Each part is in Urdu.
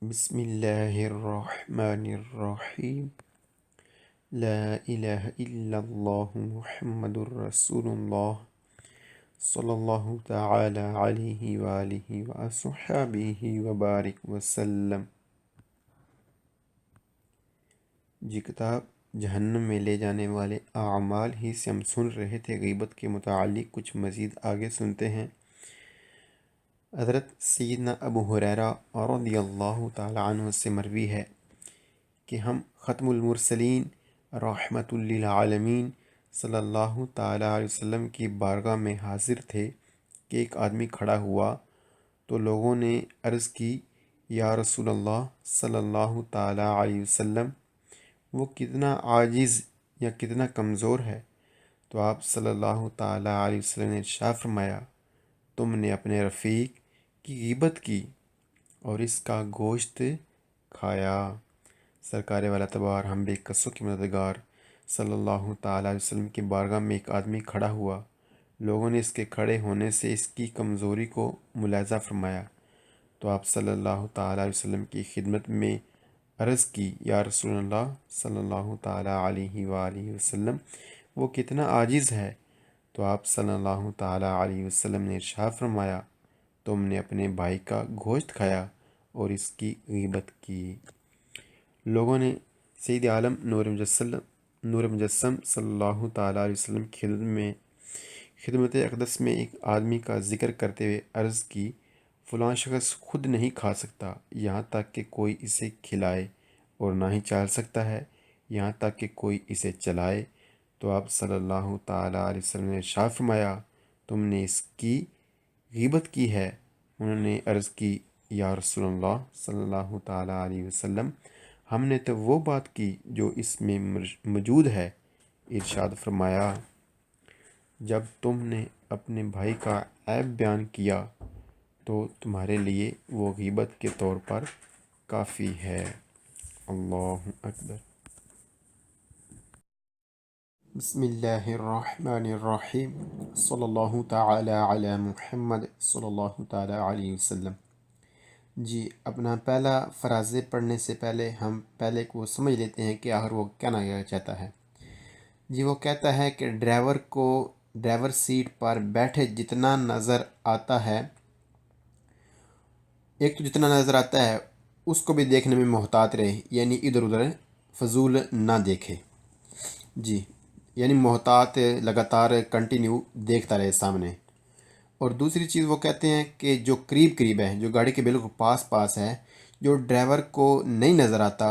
بسم اللہ الرحمن الرحیم لا الہ الا اللہ محمد الرسول اللہ صلی اللہ تعالی علیہ وآلہ وصحبہ وبارک وسلم۔ جی کتاب جہنم میں لے جانے والے اعمال ہی سے ہم سن رہے تھے۔ غیبت کے متعلق کچھ مزید آگے سنتے ہیں۔ حضرت سیدنا ابو ہریرہ رضی اللہ تعالی عنہ سے مروی ہے کہ ہم ختم المرسلین رحمت للعالمین صلی اللہ تعالی علیہ وسلم کی بارگاہ میں حاضر تھے کہ ایک آدمی کھڑا ہوا تو لوگوں نے عرض کی، یا رسول اللہ صلی اللہ تعالی علیہ وسلم، وہ کتنا عاجز یا کتنا کمزور ہے؟ تو آپ صلی اللہ تعالی علیہ وسلم نے ارشاد فرمایا، تم نے اپنے رفیق کی غیبت کی اور اس کا گوشت کھایا۔ سرکار والا تبار ہم بے کسوں کی مددگار صلی اللہ تعالی علیہ وسلم کی بارگاہ میں ایک آدمی کھڑا ہوا۔ لوگوں نے اس کے کھڑے ہونے سے اس کی کمزوری کو ملاحظہ فرمایا تو آپ صلی اللہ تعالی علیہ وسلم کی خدمت میں عرض کی، یا رسول اللہ صلی اللہ تعالی علیہ وآلہ وسلم، وہ کتنا عاجز ہے؟ تو آپ صلی اللہ تعالی علیہ وسلم نے ارشاد فرمایا، تم نے اپنے بھائی کا گوشت کھایا اور اس کی غیبت کی۔ لوگوں نے سید عالم نور مجسم صلی اللہ تعالی علیہ وسلم کی خدمت اقدس میں ایک آدمی کا ذکر کرتے ہوئے عرض کی، فلاں شخص خود نہیں کھا سکتا یہاں تک کہ کوئی اسے کھلائے، اور نہ ہی چال سکتا ہے یہاں تک کہ کوئی اسے چلائے۔ تو آپ صلی اللہ تعالی علیہ وسلم نے ارشاد فرمایا، تم نے اس کی غیبت کی ہے۔ انہوں نے عرض کی، یا رسول اللہ صلی اللہ تعالی علیہ وسلم، ہم نے تو وہ بات کی جو اس میں موجود ہے۔ ارشاد فرمایا، جب تم نے اپنے بھائی کا عیب بیان کیا تو تمہارے لیے وہ غیبت کے طور پر کافی ہے۔ اللہ اکبر۔ بسم اللہ الرحمن الرحیم صلی اللہ تعالی علی محمد صلی اللہ تعالی علیہ وسلم۔ جی اپنا پہلا فرازے پڑھنے سے پہلے ہم پہلے کو سمجھ لیتے ہیں کہ آخر وہ کہنا چاہتا ہے۔ جی وہ کہتا ہے کہ ڈرائیور کو ڈرائیور سیٹ پر بیٹھے جتنا نظر آتا ہے، ایک تو جتنا نظر آتا ہے اس کو بھی دیکھنے میں محتاط رہے، یعنی ادھر ادھر فضول نہ دیکھے۔ جی یعنی محتاط لگاتار کنٹینیو دیکھتا رہے سامنے۔ اور دوسری چیز وہ کہتے ہیں کہ جو قریب قریب ہے، جو گاڑی کے بالکل پاس ہے، جو ڈرائیور کو نہیں نظر آتا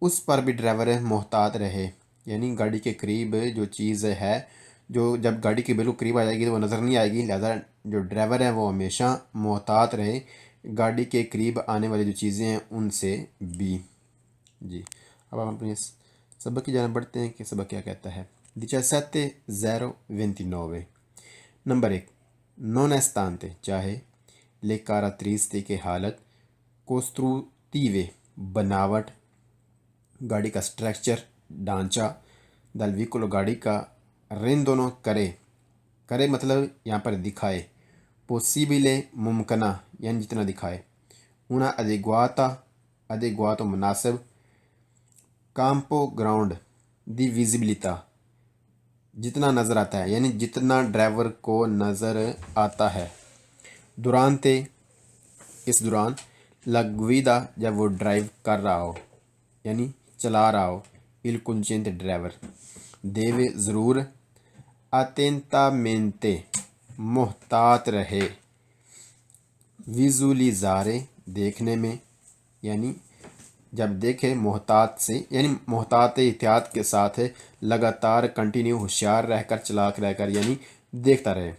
اس پر بھی ڈرائیور محتاط رہے، یعنی گاڑی کے قریب جو چیز ہے، جو جب گاڑی کے بالکل قریب آ جائے گی تو وہ نظر نہیں آئے گی، لہذا جو ڈرائیور ہے وہ ہمیشہ محتاط رہے گاڑی کے قریب آنے والی جو چیزیں ہیں ان سے بھی۔ جی اب ہم اپنے سبق کی جانب بڑھتے ہیں کہ سبق کیا کہتا ہے۔ 17:29 نمبر 1، non è stante چاہے le caratteristiche حالت costruttive بناوٹ، گاڑی کا سٹرکچر ڈھانچہ، dal veicolo گاڑی کا، rendono کرے مطلب یہاں پر دکھائے، possibile ممکنہ یعنی جتنا دکھائے، una adeguato مناسب، campo گراؤنڈ دی visibilità جتنا نظر آتا ہے یعنی جتنا ڈرائیور کو نظر آتا ہے، durante اس دوران، la guida جب وہ ڈرائیو کر رہا ہو یعنی چلا رہا ہو، il conducente ڈرائیور، deve ضرور، attentamente محتاط رہے، visualizzare دیکھنے میں، یعنی جب دیکھے محتاط سے یعنی محتاط احتیاط کے ساتھ لگاتار کنٹینیو ہوشیار رہ کر، چلاک رہ کر، یعنی دیکھتا رہے،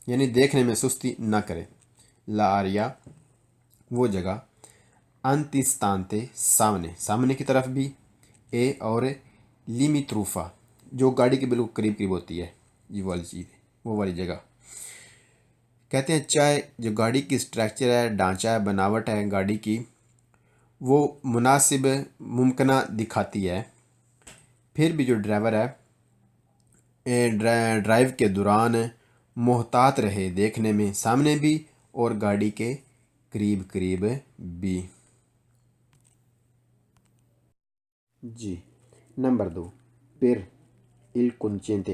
یعنی دیکھنے میں سستی نہ کرے، لا آریا وہ جگہ، انتستانتے سامنے کی طرف بھی، اے اور لیمیتروفا جو گاڑی کے بالکل قریب قریب ہوتی ہے، یہ والی چیز وہ والی جگہ۔ کہتے ہیں چاہے جو گاڑی کی سٹرکچر ہے، ڈھانچہ ہے، بناوٹ ہے گاڑی کی، وہ مناسب ممکنہ دکھاتی ہے، پھر بھی جو ڈرائیور ہے ڈرائیو کے دوران محتاط رہے دیکھنے میں، سامنے بھی اور گاڑی کے قریب قریب بھی۔ جی number 2 per il conducente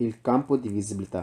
il campo di visibilità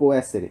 può essere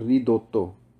ridotto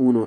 uno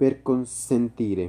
per consentire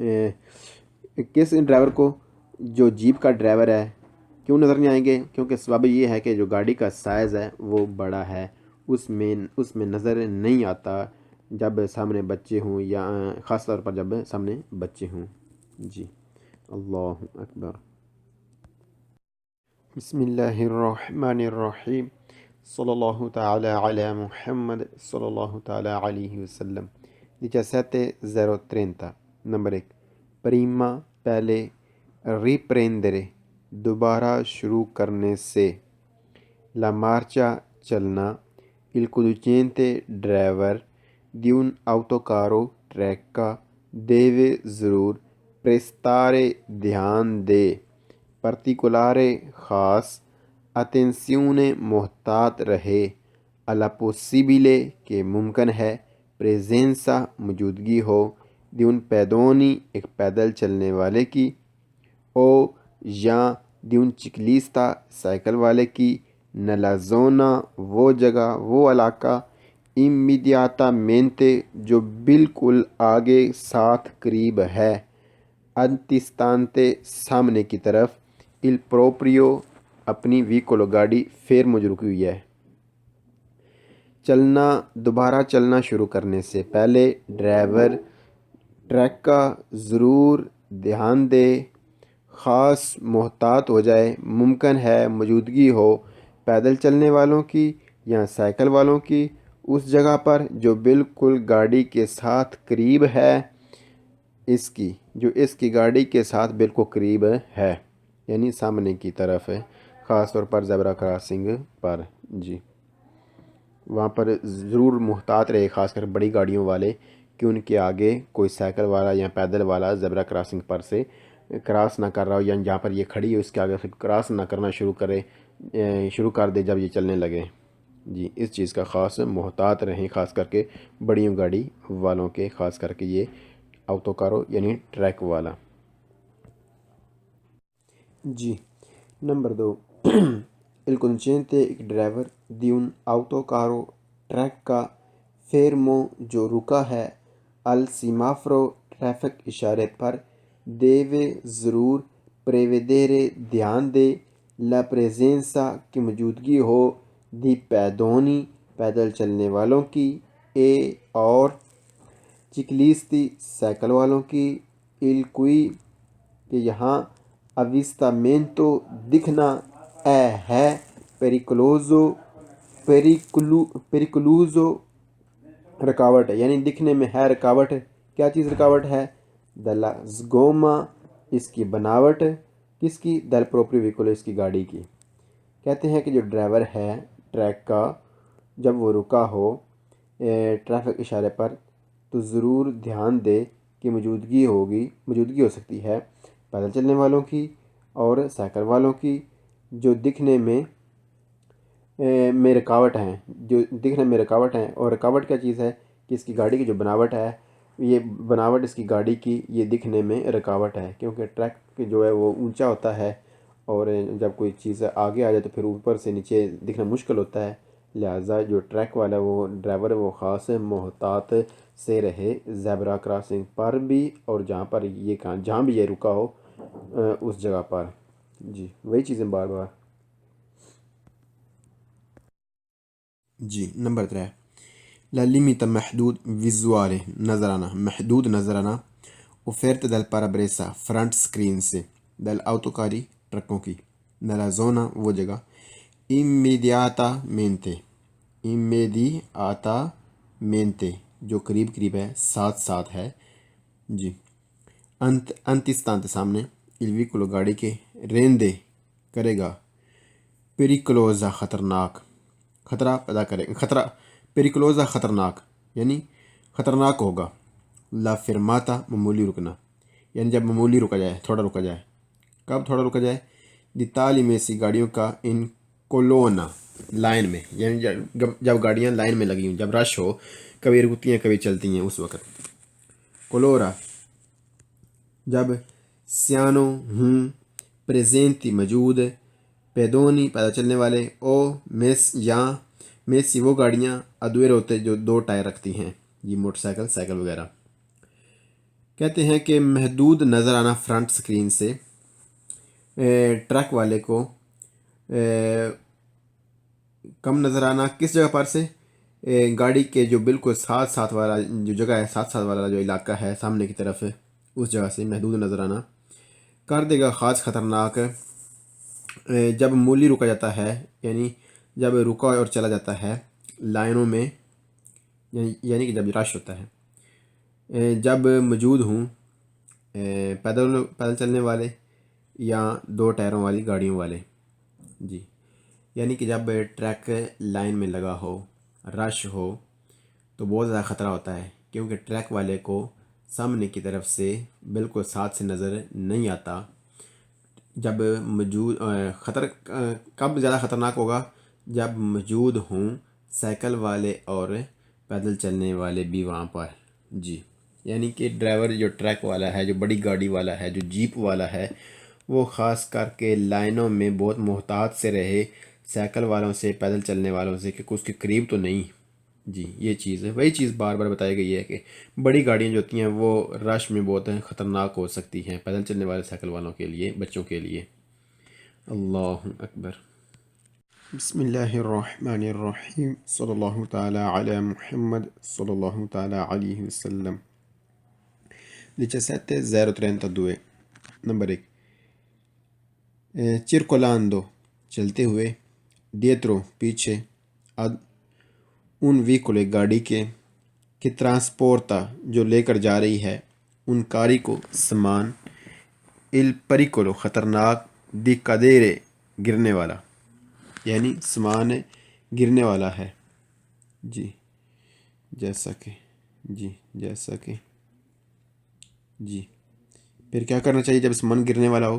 کس ڈرائیور کو؟ جو جیپ کا ڈرائیور ہے. کیوں نظر نہیں آئیں گے؟ کیونکہ سبب یہ ہے کہ جو گاڑی کا سائز ہے وہ بڑا ہے، اس میں نظر نہیں آتا جب سامنے بچے ہوں، یا خاص طور پر جب سامنے بچے ہوں. جی، اللہ اکبر. بسم اللہ الرحمن الرحیم. صلی اللہ تعالی علی محمد صلی اللہ تعالی علیہ وسلم. 17.030. نمبر 1. پریما پہلے riprendere دوبارہ شروع کرنے سے. La marcia چلنا. Il conducente driver di un autocarro trecca deve ضرور prestare دھیان دے. particolare خاص. attenzione محتاط رہے. alla possibile کہ ممکن ہے. presenza موجودگی ہو. di un pedone ایک پیدل چلنے والے کی. او یا di un ciclista سائیکل والے کی. nella zona وہ جگہ، وہ علاقہ. immediatamente جو بالکل آگے، ساتھ، قریب ہے. antistante سامنے کی طرف. il proprio اپنی ویکولو گاڑی fermo جو رکی ہوئی ہے. چلنا، دوبارہ چلنا شروع کرنے سے پہلے. ڈرائیور. ٹریک کا ضرور دھیان دے. خاص محتاط ہو جائے. ممکن ہے موجودگی ہو پیدل چلنے والوں کی یا سائیکل والوں کی اس جگہ پر جو بالکل گاڑی کے ساتھ قریب ہے. اس کی گاڑی کے ساتھ بالکل قریب ہے، یعنی سامنے کی طرف ہے، خاص طور پر زیبرا کراسنگ پر. جی، وہاں پر ضرور محتاط رہے، خاص کر بڑی گاڑیوں والے، کہ ان کے آگے کوئی سائیکل والا یا پیدل والا زیبرا کراسنگ پر سے کراس نہ کر رہا ہو، یا جہاں پر یہ کھڑی ہے اس کے آگے سے کراس نہ کرنا شروع کر دے جب یہ چلنے لگے. جی، اس چیز کا خاص محتاط رہیں، خاص کر کے بڑیوں گاڑی والوں کے، خاص کر کے یہ autocarro یعنی ٹریک والا. جی، نمبر 2. il conducente ایک driver di un autocarro track کا fermo جو رکا ہے al semaforo ٹریفک اشارے پر. deve ضرور prevedere دھیان دے. la presenza کی موجودگی ہو. di pedoni پیدل چلنے والوں کی. e اور ciclisti سائیکل والوں کی. il cui کہ یہاں. avvistamento دکھنا. ہے pericoloso رکاوٹ ہے، یعنی دکھنے میں ہے رکاوٹ. کیا چیز رکاوٹ ہے؟ della sgoma اس کی بناوٹ. کس کی؟ del proprio veicolo اس کی گاڑی کی. کہتے ہیں کہ جو ڈرائیور ہے ٹریک کا جب وہ رکا ہو ٹریفک اشارے پر تو ضرور دھیان دے کہ موجودگی ہو سکتی ہے پیدل چلنے والوں کی اور سائیکل والوں کی جو دکھنے میں رکاوٹ ہیں. اور رکاوٹ کیا چیز ہے؟ کہ اس کی گاڑی کی جو بناوٹ ہے، یہ بناوٹ اس کی گاڑی کی یہ دکھنے میں رکاوٹ ہے، کیونکہ ٹریک جو ہے وہ اونچا ہوتا ہے اور جب کوئی چیز آگے آ جائے تو پھر اوپر سے نیچے دکھنا مشکل ہوتا ہے. لہٰذا جو ٹریک والا وہ ڈرائیور وہ خاص محتاط سے رہے زیبرا کراسنگ پر بھی، اور جہاں بھی یہ رکا ہو اس جگہ پر. جی، وہی چیزیں بار بار. جی، نمبر 3. la limita محدود visuale نظرانہ، محدود نظرانہ. offerta dal parabrezza front screen سے. dal autocarri ٹرکوں کی. nella zona وہ جگہ. immediatamente جو قریب ہے، ساتھ ہے. جی، antistante سامنے. il veicolo گاڑی کے. rende کرے گا. pericolosa خطرناک، خطرہ پیدا کرے گا. pericolosa خطرناک یعنی خطرناک ہوگا. la fermata معمولی رکنا، یعنی جب معمولی رکا جائے، تھوڑا رکا جائے. کب تھوڑا رکا جائے؟ دی تالی میں سی گاڑیوں کا. ان کولونا لائن میں، یعنی جب گاڑیاں لائن میں لگی ہوں، جب رش ہو، کبھی رکتی ہیں کبھی چلتی ہیں اس وقت. کولورا جب. سیانو ہوں. پریزینتی موجود. پیدونی پیدل چلنے والے. او میس یا میسی وہ گاڑیاں. ادویر ہوتے جو 2 ٹائر رکھتی ہیں، یہ موٹر سائیکل وغیرہ. کہتے ہیں کہ محدود نظر آنا فرنٹ سکرین سے ٹرک والے کو کم نظر آنا کس جگہ پر سے گاڑی کے جو بالکل ساتھ ساتھ والا جو جگہ ہے، ساتھ ساتھ والا جو علاقہ ہے سامنے کی طرف ہے، اس جگہ سے محدود نظر آنا کر دے گا خاص خطرناک جب مولی رکا جاتا ہے، یعنی جب رکا اور چلا جاتا ہے لائنوں میں، یعنی کہ جب رش ہوتا ہے، جب موجود ہوں پیدل چلنے والے یا دو ٹائروں والی گاڑیوں والے، جی یعنی کہ جب ٹرک لائن میں لگا ہو، رش ہو، تو بہت زیادہ خطرہ ہوتا ہے، کیونکہ ٹرک والے کو سامنے کی طرف سے بالکل ساتھ سے نظر نہیں آتا۔ جب موجود خطر کب زیادہ خطرناک ہوگا؟ جب موجود ہوں سائیکل والے اور پیدل چلنے والے بھی وہاں پر، جی یعنی کہ ڈرائیور جو ٹرک والا ہے، جو بڑی گاڑی والا ہے، جو جیپ والا ہے، وہ خاص کر کے لائنوں میں بہت محتاط سے رہے، سائیکل والوں سے، پیدل چلنے والوں سے، کہ اس کے قریب تو نہیں۔ جی یہ چیز ہے، وہی چیز بار بار بتائی گئی ہے کہ بڑی گاڑیاں جو ہوتی ہیں وہ رش میں بہت خطرناک ہو سکتی ہیں پیدل چلنے والے سائیکل والوں کے لیے، بچوں کے لیے۔ اللہ اکبر۔ بسم اللہ الرحمن الرحیم، صلی اللہ تعالی علی محمد صلی اللہ تعالی علیہ وسلم۔ 17.032 نمبر 1، circolando چلتے ہوئے، dietro پیچھے، ad un veicolo گاڑی کے، کہ ٹرانسپورتا جو لے کر جا رہی ہے، ان کاری کو سامان، il pericolo خطرناک، di cadere گرنے والا، یعنی سامان گرنے والا ہے، جی جیسا کہ جی پھر کیا کرنا چاہیے جب سامان گرنے والا ہو؟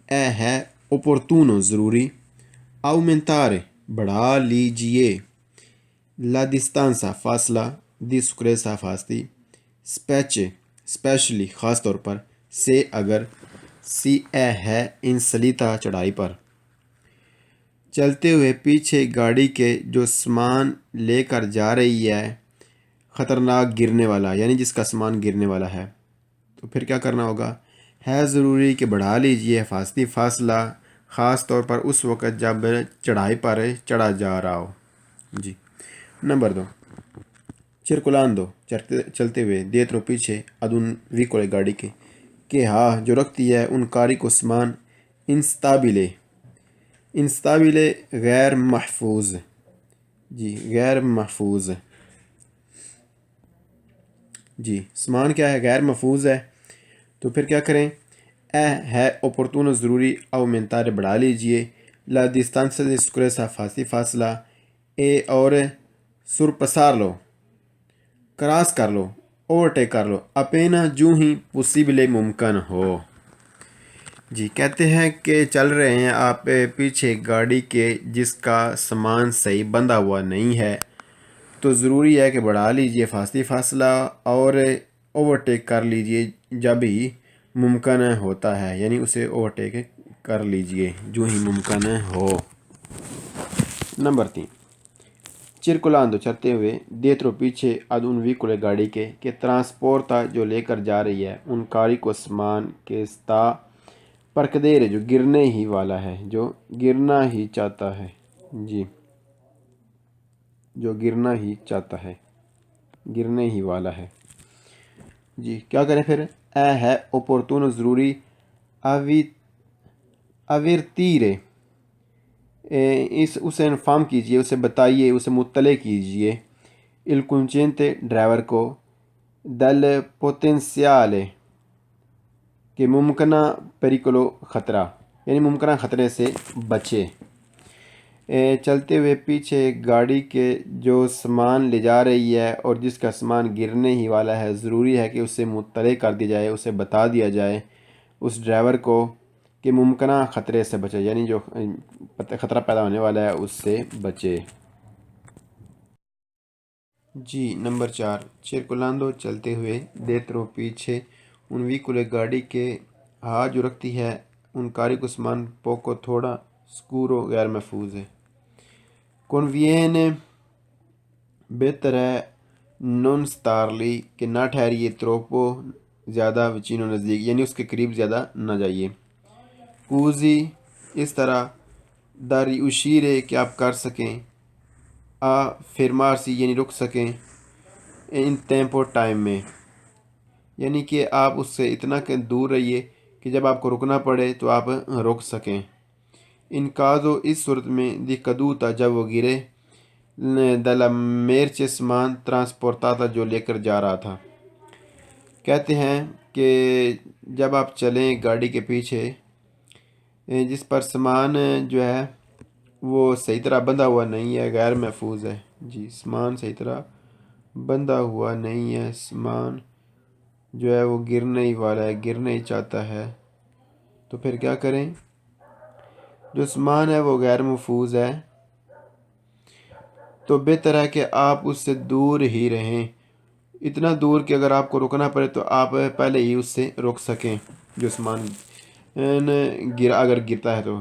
اے ہے opportuno ضروری، aumentare بڑھا لیجئے، la distanza فاصلہ، di sicurezza فاصلی، specie specially خاص طور پر، سے اگر، سی اے ہے in salita چڑھائی پر، چلتے ہوئے پیچھے گاڑی کے جو سامان لے کر جا رہی ہے، خطرناک گرنے والا، یعنی جس کا سامان گرنے والا ہے، تو پھر کیا کرنا ہوگا؟ ہے ضروری کہ بڑھا لیجئے حفاظتی فاصلہ، خاص طور پر اس وقت جب چڑھائی پر چڑھا جا رہا ہو، جی۔ نمبر 2، circolando چلتے ہوئے، dietro پیچھے، ad un veicolo گاڑی کے، کہ ہاں جو رکھتی ہے ان کاری کو سامان، instabile غیر محفوظ، جی غیر محفوظ، جی سامان کیا ہے؟ غیر محفوظ ہے، تو پھر کیا کریں؟ اے ہے opportuno ضروری، aumentare بڑھا لیجئے، la distanza di sicurezza فاصلہ، اے اور sorpassarlo کراس کر لو، اوورٹیک کر لو، appena جو ہی possibile ممکن ہو، جی کہتے ہیں کہ چل رہے ہیں آپ پیچھے گاڑی کے جس کا سامان صحیح بندھا ہوا نہیں ہے، تو ضروری ہے کہ بڑھا لیجئے حفاظتی فاصلہ اور اوورٹیک کر لیجئے جب ہی ممکن ہوتا ہے، یعنی اسے اوورٹیک کر لیجئے جو ہی ممکن ہو۔ نمبر 3، circolando چلتے ہوئے، dietro پیچھے، ad un veicolo گاڑی کے، کہ ٹرانسپورتا جو لے کر جا رہی ہے ان کاری کو سامان، کے sta per cadere جو گرنے ہی والا ہے، جو گرنا ہی چاہتا ہے، جی جو گرنا ہی چاہتا ہے، گرنے ہی والا ہے، جی کیا کریں پھر؟ اے ہے opportuno ضروری، avvertire اسے انفارم کیجئے، اسے بتائیے، اسے مطلع کیجئے، il conducente ڈرائیور کو، del potenziale کہ ممکنہ pericolo خطرہ، یعنی ممکنہ خطرے سے بچے، چلتے ہوئے پیچھے گاڑی کے جو سامان لے جا رہی ہے اور جس کا سامان گرنے ہی والا ہے، ضروری ہے کہ اسے مطلع کر دیا جائے، اسے بتا دیا جائے اس ڈرائیور کو کہ ممکنہ خطرے سے بچے، یعنی جو خطرہ پیدا ہونے والا ہے اس سے بچے، جی۔ نمبر 4، circolando چلتے ہوئے، dietro پیچھے، un veicolo گاڑی کے، ہاں جو رکھتی ہے ان کاری کو سامان، poco تھوڑا، sicuro غیر محفوظ ہے، conviene بہتر ہے، non starli کہ نہ ٹھہریے، troppo زیادہ وچین و نزدیک، یعنی اس کے قریب زیادہ نہ جائیے۔ کوزی اس طرح داری اشیرے کہ آپ کر سکیں، فرمارسی یعنی رک سکیں، ان ٹیمپو ٹائم میں، یعنی کہ آپ اس سے اتنا کہ دور رہیے کہ جب آپ کو رکنا پڑے تو آپ رک سکیں۔ ان کازو اس صورت میں دی کدوتا جب وہ گرے، دلا میرچ سامان ٹرانسپورٹاتا جو لے کر جا رہا تھا۔ کہتے ہیں کہ جب آپ چلیں گاڑی کے پیچھے جس پر سامان جو ہے وہ صحیح طرح بندھا ہوا نہیں ہے، غیر محفوظ ہے، جی سامان صحیح طرح بندھا ہوا نہیں ہے، سامان جو ہے وہ گرنے ہی والا ہے، گرنے ہی چاہتا ہے، تو پھر کیا کریں؟ جو سامان ہے وہ غیر محفوظ ہے تو بہتر ہے کہ آپ اس سے دور ہی رہیں، اتنا دور کہ اگر آپ کو رکنا پڑے تو آپ پہلے ہی اس سے رک سکیں جو سامان اگر گرتا ہے تو۔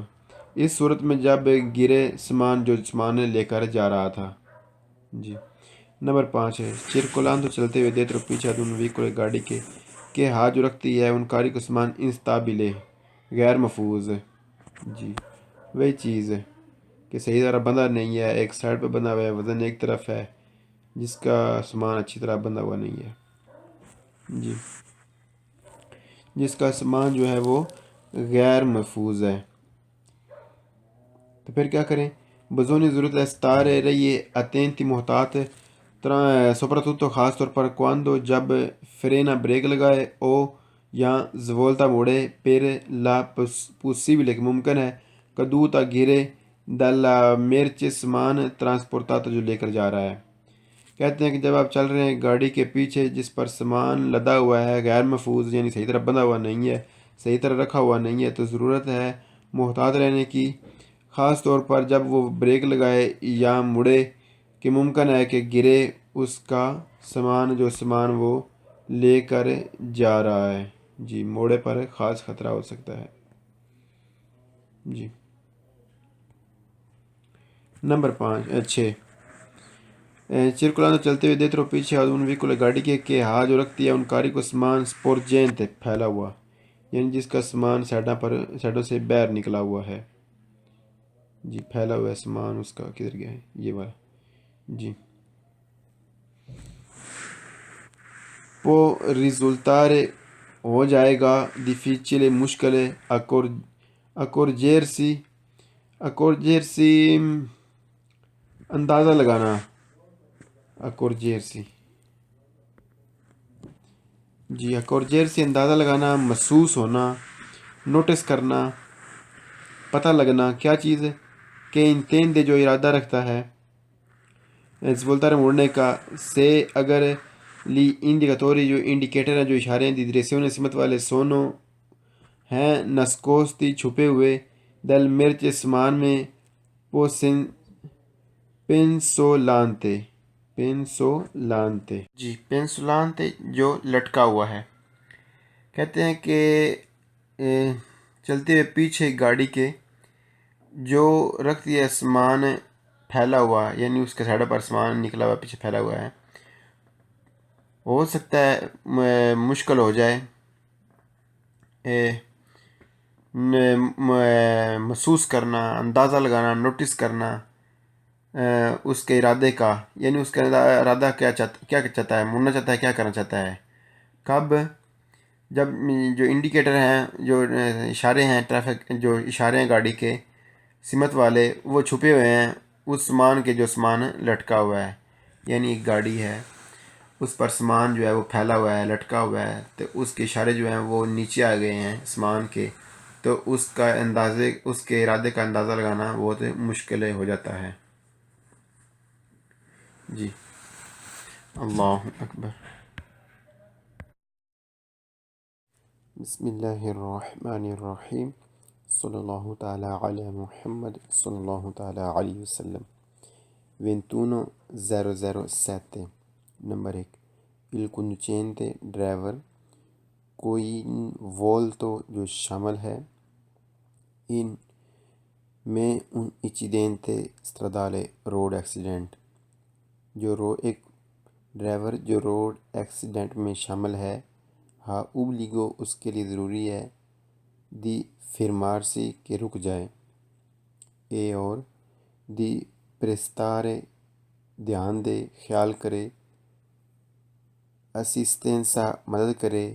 اس صورت میں جب گرے سامان جو سامان لے کر جا رہا تھا، جی۔ نمبر 5 ہے چرکولانتو چلتے ہوئے دیترو پیچھے دون ویکول گاڑی کے ہاتھ جو رکھتی ہے ان کاری کو سامان انستابیلے غیر محفوظ، جی وہی چیز ہے کہ صحیح طرح بندھا نہیں ہے، ایک سائڈ پہ بندھا ہوا ہے، وزن ایک طرف ہے، جس کا سامان اچھی طرح بندھا ہوا نہیں ہے، جی جس کا سامان جو ہے وہ غیر محفوظ ہے، تو پھر کیا کریں؟ بزونی ضرورت ہے ستارے رہیے اتینتی محتاط soprattutto خاص طور پر quando جب فرینا بریک لگائے او یا زولتا موڑے per la possibile کہ ممکن ہے caduta گرے dalla merce سامان ٹرانسپورٹاتا جو لے کر جا رہا ہے۔ کہتے ہیں کہ جب آپ چل رہے ہیں گاڑی کے پیچھے جس پر سامان لدا ہوا ہے غیر محفوظ، یعنی صحیح طرح بندھا ہوا نہیں ہے، صحیح طرح رکھا ہوا نہیں ہے، تو ضرورت ہے محتاط رہنے کی، خاص طور پر جب وہ بریک لگائے یا مڑے کہ ممکن ہے کہ گرے اس کا سامان جو سامان وہ لے کر جا رہا ہے، جی موڑے پر خاص خطرہ ہو سکتا ہے، جی۔ نمبر 6 چرکلانو چلتے ہوئے دیترو پیچھے ان ویکول گاڑی کے ہاتھ جو رکھتی ہے ان کاری کو سامان سپورجینت پھیلا ہوا، یعنی جس کا سامان سائڈوں سے باہر نکلا ہوا ہے، جی پھیلا ہوا ہے سامان، اس کا کدھر گیا ہے یہ والا، جی۔ پو ریزولتارے ہو جائے گا difficile مشکل اکورجیرسی اندازہ لگانا، اکورجیرسی، جی اکورجیرسی اندازہ لگانا، محسوس ہونا، نوٹس کرنا، پتہ لگنا، کیا چیز ہے کہ انتیندے جو ارادہ رکھتا ہے زولتارے موڑنے کا، سے اگر لی انڈیکاتوری جو انڈیکیٹر ہیں جو اشارے ہیں، دی ڈریسیون سمت والے سونو ہیں نسکوستی چھپے ہوئے، دل مرچ سامان میں، پینسولانتے، جی پینسولانتے جو لٹکا ہوا ہے۔ کہتے ہیں کہ چلتے ہوئے پیچھے گاڑی کے جو رکھتی ہے سامان پھیلا ہوا، یعنی اس کے سائڈوں پر سامان نکلا ہوا پیچھے پھیلا ہوا ہے، ہو سکتا ہے مشکل ہو جائے محسوس کرنا، اندازہ لگانا، نوٹس کرنا اس کے ارادے کا، یعنی اس کا ارادہ کیا چاہتا ہے، مڑنا چاہتا ہے، کیا کرنا چاہتا ہے، کب؟ جب جو انڈیکیٹر ہیں، جو اشارے ہیں، ٹریفک جو اشارے ہیں گاڑی کے سمت والے وہ چھپے ہوئے ہیں اس سامان کے جو سامان لٹکا ہوا ہے، یعنی ایک گاڑی ہے اس پر سامان جو ہے وہ پھیلا ہوا ہے، لٹکا ہوا ہے، تو اس کے اشارے جو ہیں وہ نیچے آ گئے ہیں سامان کے، تو اس کے ارادے کا اندازہ لگانا بہت مشکل ہو جاتا ہے، جی۔ اللہ اکبر۔ بسم اللہ الرحمن الرحیم، صلی اللہ تعالی علی محمد صلی اللہ تعالی علیہ وسلم۔ 21-007 number 1 il conducente driver coinvolto جو شامل ہے ان میں un incidente stradale road accident ایک ڈرائیور جو روڈ ایکسیڈنٹ میں شامل ہے ہا اوبلیگو اس کے لیے ضروری ہے، دی فرمارسی کہ رک جائے، اے اور دی پریستارے دھیان دے، خیال کرے، اسسٹنسا مدد کرے،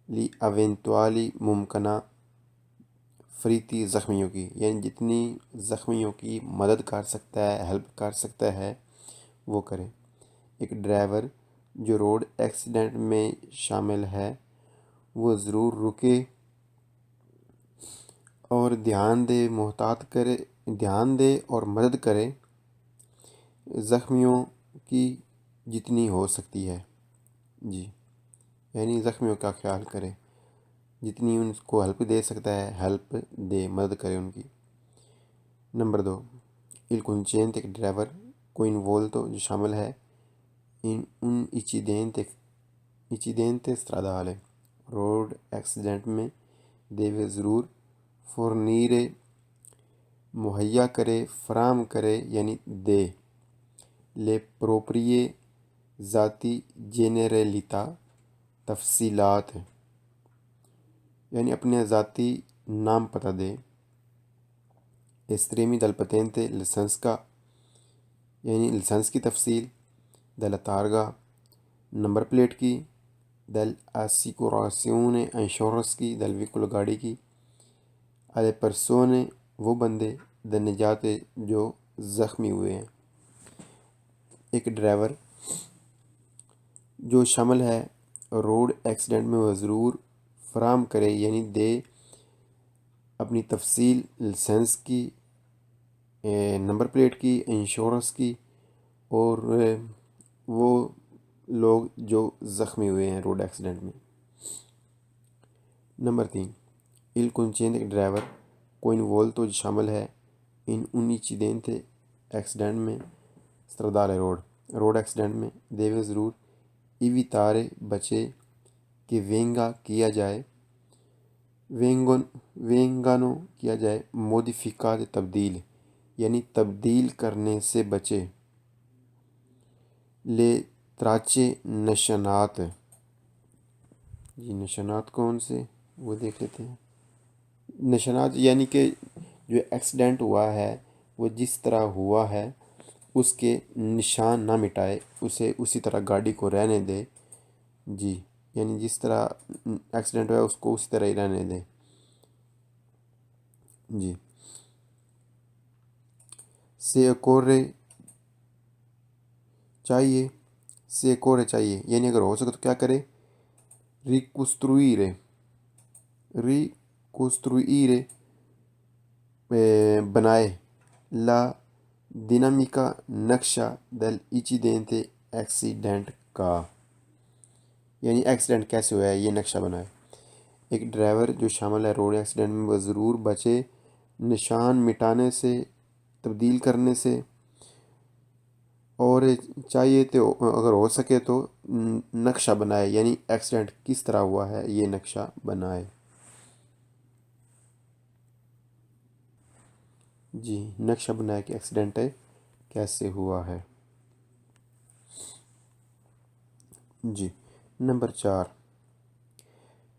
لی ایونتوالی ممکنہ فریتی زخمیوں کی، یعنی جتنی زخمیوں کی مدد کر سکتا ہے، ہیلپ کر سکتا ہے وہ کرے۔ ایک ڈرائیور جو روڈ ایکسیڈنٹ میں شامل ہے وہ ضرور رکے اور دھیان دے اور مدد کرے زخمیوں کی جتنی ہو سکتی ہے، جی، یعنی زخمیوں کا خیال کرے، جتنی ان کو ہیلپ دے سکتا ہے ہیلپ دے، مدد کرے ان کی۔ نمبر 2، il conducente ایک ڈرائیور coinvolto جو شامل ہے in un incidente stradale road accident میں deve ضرور fornire مہیا کرے، فراہم کرے، یعنی دے le proprie ذاتی جنرالتا تفصیلات، یعنی اپنے ذاتی نام پتہ دے، estremi del patente لائسنس کا، یعنی لائسنس کی تفصیل، della targa نمبر پلیٹ کی، dell'assicurazione انشورنس کی، del veicolo گاڑی کی، alle persone وہ بندے، danneggiate جو زخمی ہوئے ہیں۔ ایک ڈرائیور جو شامل ہے روڈ ایکسیڈنٹ میں وہ ضرور فراہم کرے، یعنی دے اپنی تفصیل لائسنس کی، نمبر پلیٹ کی، انشورنس کی، اور وہ لوگ جو زخمی ہوئے ہیں روڈ ایکسیڈنٹ میں۔ نمبر 3، il conducente ایک ڈرائیور coinvolto جو شامل ہے ان un incidente ایکسیڈنٹ میں stradale روڈ ایکسیڈنٹ میں deve ضرور evitare بچے کہ venga کیا جائے، vengano کیا جائے، modificate تبدیل، یعنی تبدیل کرنے سے بچے، le tracce نشانات، جی نشانات کون سے وہ دیکھ لیتے ہیں۔ نشانات یعنی کہ جو ایکسیڈنٹ ہوا ہے وہ جس طرح ہوا ہے اس کے نشان نہ مٹائے، اسے اسی طرح گاڑی کو رہنے دے، جی، یعنی جس طرح ایکسیڈنٹ ہوا ہے اس کو اسی طرح ہی رہنے دے، جی۔ سے اکورے چاہیے، یعنی اگر ہو سکے تو کیا کرے، ریکوسترویرے بنائے، لا دینامیکا نقشہ دل incidente ایکسیڈنٹ کا، یعنی ایکسیڈنٹ کیسے ہوا ہے یہ نقشہ بنائے۔ ایک ڈرائیور جو شامل ہے روڈ ایکسیڈنٹ میں وہ ضرور بچے نشان مٹانے سے، تبدیل کرنے سے، اور چاہیے تو اگر ہو سکے تو نقشہ بنائے، یعنی ایکسیڈنٹ کس طرح ہوا ہے یہ نقشہ بنائے، جی، نقشہ بنائے کہ ایکسیڈنٹ کیسے ہوا ہے، جی۔ نمبر 4،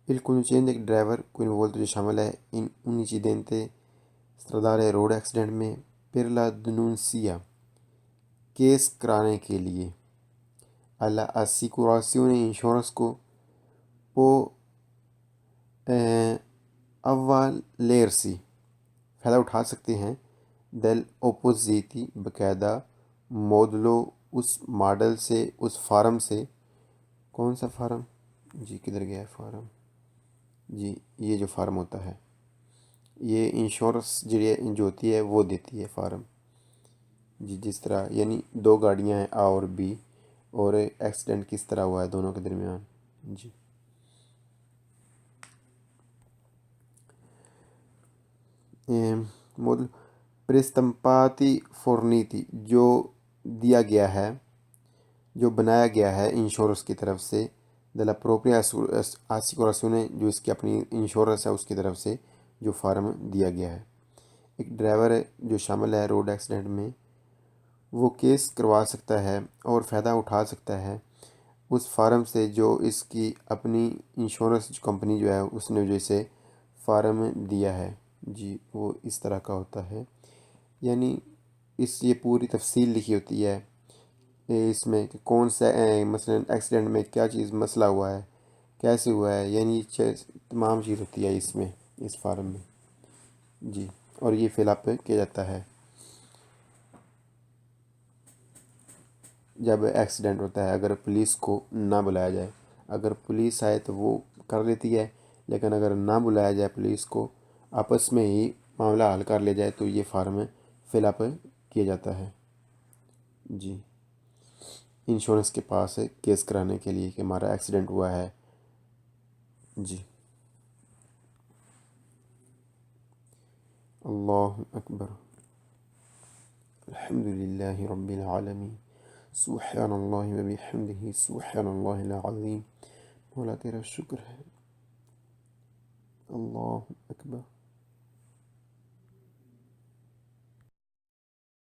il conducente ایک ڈرائیور coinvolto جو شامل ہے ان un incidente stradale road accident میں per la denuncia کیس کرانے کے لیے، alla assicurazione انشورنس کو، può avvalersi فائدہ اٹھا سکتے ہیں، del oppositi باقاعدہ موڈلو اس ماڈل سے، اس فارم سے، کون سا فارم، جی کدھر گیا ہے فارم، جی یہ جو فارم ہوتا ہے یہ انشورنس جو ہوتی ہے وہ دیتی ہے فارم، جی، جس طرح یعنی دو گاڑیاں ہیں آ اور بی، اور ایکسیڈنٹ کس طرح ہوا ہے دونوں کے درمیان، جی۔ مودل پرستمپاتی فورنیتی جو دیا گیا ہے، جو بنایا گیا ہے انشورنس کی طرف سے، دلا پروپری آسیکوراسیونے جو اس کی اپنی انشورنس ہے اس کی طرف سے جو فارم دیا گیا ہے۔ ایک ڈرائیور ہے جو شامل ہے روڈ ایکسیڈنٹ میں وہ کیس کروا سکتا ہے اور فائدہ اٹھا سکتا ہے اس فارم سے جو اس کی اپنی انشورنس کمپنی جو ہے اس نے جو اسے فارم دیا ہے، جی وہ اس طرح کا ہوتا ہے. یعنی یہ پوری تفصیل لکھی ہوتی ہے اس میں کہ کون سا مثلا ایکسیڈنٹ میں کیا چیز مسئلہ ہوا ہے، کیسے ہوا ہے، یعنی یہ تمام چیز ہوتی ہے اس میں، اس فارم میں. جی اور یہ فل اپ کیا جاتا ہے جب ایکسیڈنٹ ہوتا ہے. اگر پولیس کو نہ بلایا جائے، اگر پولیس آئے تو وہ کر لیتی ہے، لیکن اگر نہ بلایا جائے پولیس کو، آپس میں ہی معاملہ حل کر لیا جائے تو یہ فارم فل اپ کیا جاتا ہے. جی انشورنس کے پاس کیس کرانے کے لیے کہ ہمارا ایکسیڈنٹ ہوا ہے. جی اللہ اکبر. الحمد للہ رب العالمین. سبحان اللہ و بحمدہ سبحان اللہ العظیم. مولا تیرا شکر ہے. اللہ اکبر.